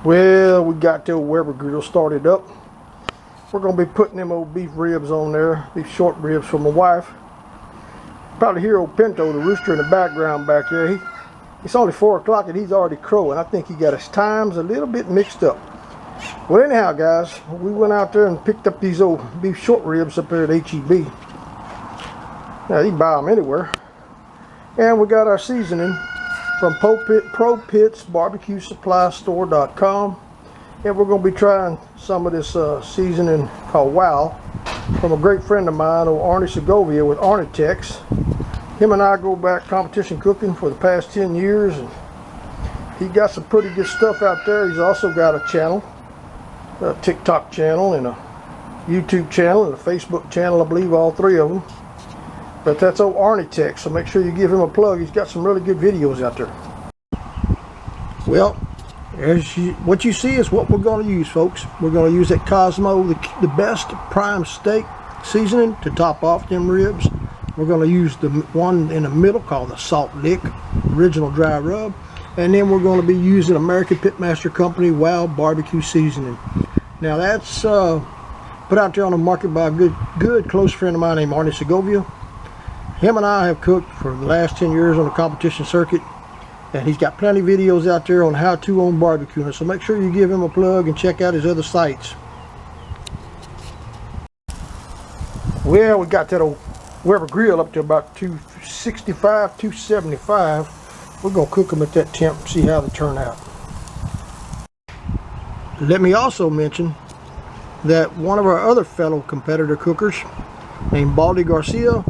Well, we got the old Weber grill started up. We're going to be putting them old beef ribs on there, these short ribs for my wife. Probably hear old Pinto, the rooster, in the background back there. It's only 4 o'clock and he's already crowing. I think he got his times a little bit mixed up. Well, anyhow, guys, we went out there and picked up these old beef short ribs up there at HEB. Now, you can buy them anywhere. And we got our seasoning from ProPitsBarbecueSupplyStore.com, and we're going to be trying some of this seasoning called Wow from a great friend of mine, old Arnie Segovia with Arnitex. Him and I go back competition cooking for the past 10 years, and he got some pretty good stuff out there. He's also got a channel, a TikTok channel, and a YouTube channel, and a Facebook channel, I believe, all 3 of them. But that's old Arnitex, so make sure you give him a plug. He's got some really good videos out there. Well, what you see is what we're going to use, folks. We're going to use that Cosmo, the best prime steak seasoning to top off them ribs. We're going to use the one in the middle called the Salt Lick Original Dry Rub. And then we're going to be using American Pitmaster Company Wow Barbecue Seasoning. Now that's put out there on the market by a good close friend of mine named Arnie Segovia. Him and I have cooked for the last 10 years on the competition circuit, and he's got plenty of videos out there on how to own barbecuing. So make sure you give him a plug and check out his other sites. Well, we got that old Weber grill up to about 265, 275. We're going to cook them at that temp and see how they turn out. Let me also mention that one of our other fellow competitor cookers named Baldy Garcia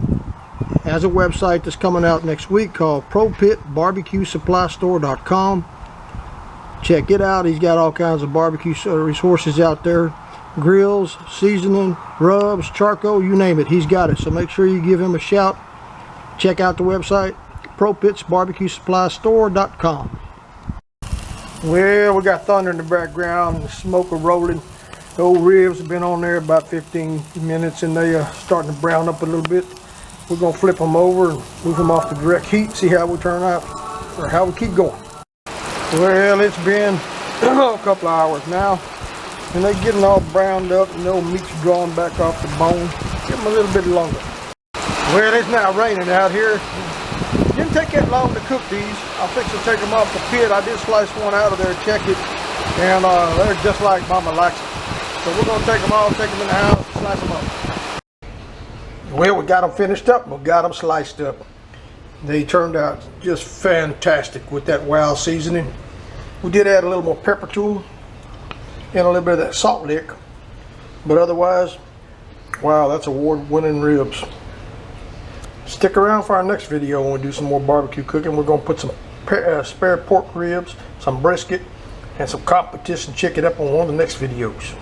has a website that's coming out next week called ProPitsBarbecueSupplyStore.com. Check it out. He's got all kinds of barbecue resources out there. Grills, seasoning, rubs, charcoal, you name it. He's got it. So make sure you give him a shout. Check out the website, ProPitsBarbecueSupplyStore.com. Well, we got thunder in the background, the smoke are rolling. The old ribs have been on there about 15 minutes and they are starting to brown up a little bit. We're going to flip them over and move them off the direct heat, see how we turn out, or how we keep going. Well, it's been a couple of hours now, and they're getting all browned up, and the old meat's drawing back off the bone. Give them a little bit longer. Well, it's now raining out here. It didn't take that long to cook these. I'll fix to take them off the pit. I did slice one out of there, check it, and they're just like Mama likes it. So we're going to take them off, take them in the house, slice them up. Well, we got them finished up, we got them sliced up. They turned out just fantastic with that Wow seasoning. We did add a little more pepper to them and a little bit of that Salt Lick, but otherwise, wow, that's award-winning ribs. Stick around for our next video when we do some more barbecue cooking. We're going to put some spare pork ribs, some brisket, and some competition chicken up on one of the next videos.